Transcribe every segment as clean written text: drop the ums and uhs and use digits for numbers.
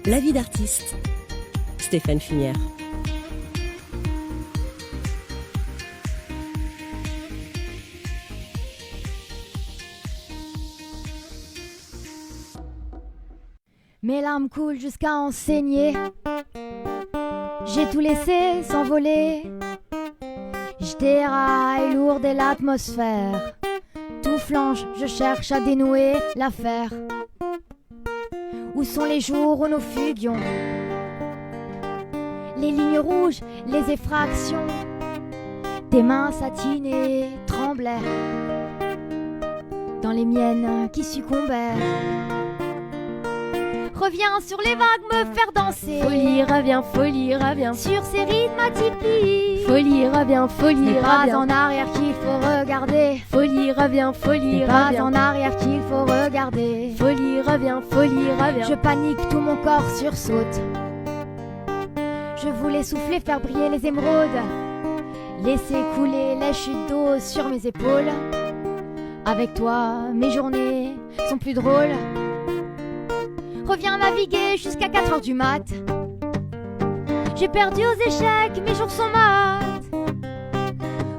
La vie d'artiste, Stéphane Fumière. Mes larmes coulent jusqu'à en saigner. J'ai tout laissé s'envoler. Je déraille, lourde est l'atmosphère. Tout flanche, je cherche à dénouer l'affaire. Où sont les jours où nous fuguions? Les lignes rouges, les effractions. Tes mains satinées tremblaient dans les miennes qui succombaient. Reviens sur les vagues me faire danser. Folie, reviens sur ces rythmes atypiques. Folie, reviens, pas en arrière qu'il faut regarder. Folie, reviens, pas en arrière qu'il faut regarder. Folie, reviens. Je panique, tout mon corps sursaute. Je voulais souffler, faire briller les émeraudes, laisser couler les chutes d'eau sur mes épaules. Avec toi, mes journées sont plus drôles. Reviens naviguer jusqu'à 4h du mat. J'ai perdu aux échecs, mes jours sont mat.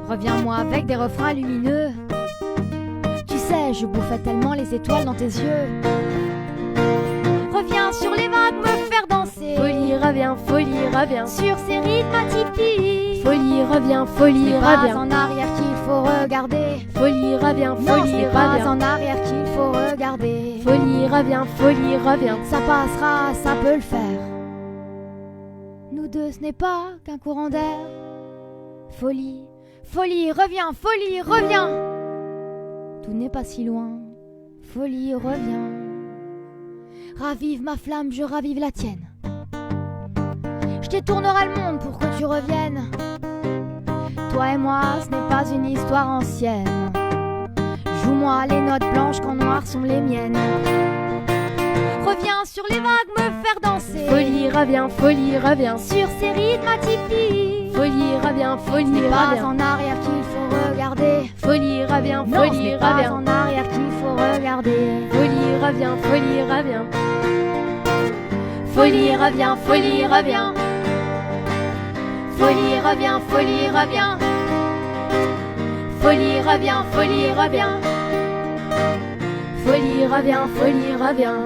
Reviens-moi avec des refrains lumineux. Tu sais, je bouffais tellement les étoiles dans tes yeux. Reviens sur les vagues me faire danser. Folie, reviens sur ces rythmes atypiques. Folie, reviens, pas en arrière qu'il faut regarder. Folie, reviens, pas en arrière qu'il faut regarder. Folie, reviens. Ça passera, ça peut le faire. Nous deux, ce n'est pas qu'un courant d'air. Folie, reviens. Tout n'est pas si loin. Folie, reviens. Ravive ma flamme, je ravive la tienne. Je détournerai le monde pour que tu reviennes. Toi et moi, ce n'est pas une histoire ancienne. Joue-moi les notes blanches quand noires sont les miennes. Reviens sur les vagues me faire danser. Folie, reviens sur ces rythmes atypiques. Folie, reviens, pas en arrière qu'il faut regarder. Folie, reviens, pas en arrière qu'il faut regarder. Folie, reviens. Folie, reviens. Folie, reviens. Folie, reviens. Folie, reviens. Folie, reviens.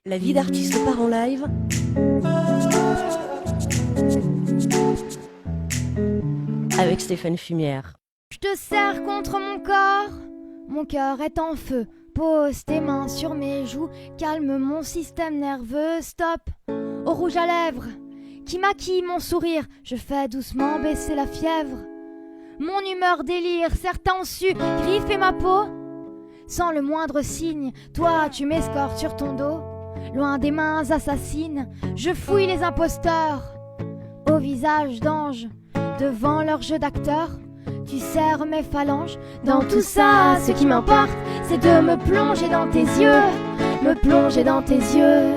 La vie d'artiste part en live. Avec Stéphane Fumière. Je te serre contre mon corps. Mon cœur est en feu. Pose tes mains sur mes joues. Calme mon système nerveux. Stop au rouge à lèvres qui maquille mon sourire. Je fais doucement baisser la fièvre. Mon humeur délire. Certains ont su griffer ma peau sans le moindre signe. Toi tu m'escortes sur ton dos. Loin des mains assassines, je fouille les imposteurs au visage d'ange. Devant leur jeu d'acteur, tu serres mes phalanges. Dans tout ça, ce qui m'importe, c'est de me plonger dans tes yeux. Me plonger dans tes yeux.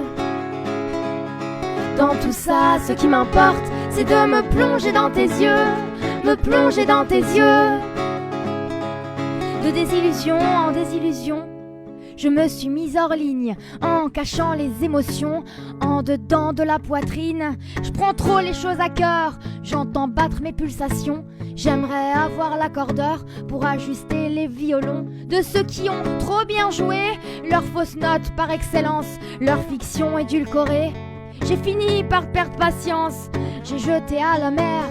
Dans tout ça, ce qui m'importe, c'est de me plonger dans tes yeux. Me plonger dans tes yeux. De désillusion en désillusion, je me suis mise hors ligne, en cachant les émotions, en dedans de la poitrine. Je prends trop les choses à cœur, j'entends battre mes pulsations. J'aimerais avoir l'accordeur pour ajuster les violons de ceux qui ont trop bien joué leurs fausses notes par excellence, leur fiction édulcorée. J'ai fini par perdre patience, j'ai jeté à la mer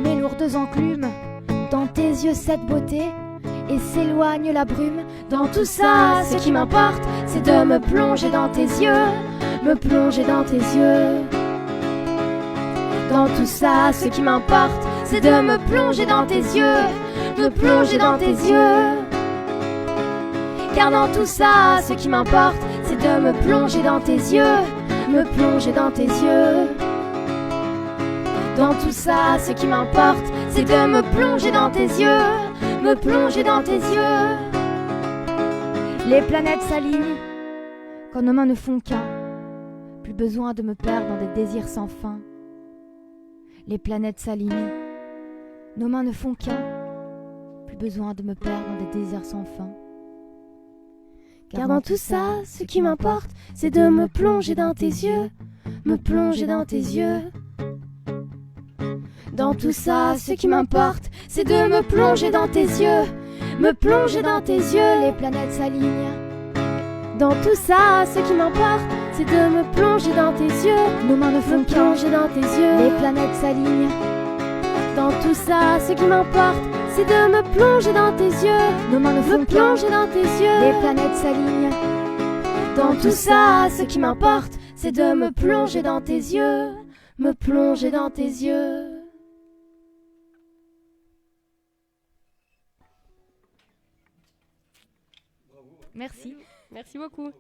mes lourdes enclumes. Dans tes yeux cette beauté, et s'éloigne la brume. Dans tout ça, ce qui m'importe, c'est de me plonger dans tes yeux. Me plonger dans tes yeux. Dans tout ça, ce qui m'importe, c'est de me plonger dans tes yeux. Me plonger dans tes yeux. Car dans tout ça, ce qui m'importe, c'est de me plonger dans tes yeux. Me plonger dans tes yeux. Dans tout ça, ce qui m'importe, c'est de me plonger dans tes yeux. Me plonger dans tes yeux. Les planètes s'alignent quand nos mains ne font qu'un. Plus besoin de me perdre dans des désirs sans fin. Les planètes s'alignent, nos mains ne font qu'un. Plus besoin de me perdre dans des désirs sans fin. Car dans tout ça, ce qui m'importe, c'est de me plonger dans tes yeux, me plonger dans tes yeux. Dans tout ça, ce qui m'importe, c'est de me plonger dans tes yeux, me plonger dans tes yeux, les planètes s'alignent. Dans tout ça, ce qui m'importe, c'est de me plonger dans tes yeux, nos mains me font plonger dans tes yeux, les planètes s'alignent. Dans tout ça, ce qui m'importe, c'est de me plonger dans tes yeux, nos mains me font plonger dans tes yeux, les planètes s'alignent. Dans tout ça, ce qui m'importe, c'est de me plonger dans tes yeux, me plonger dans tes yeux. Merci. Merci beaucoup.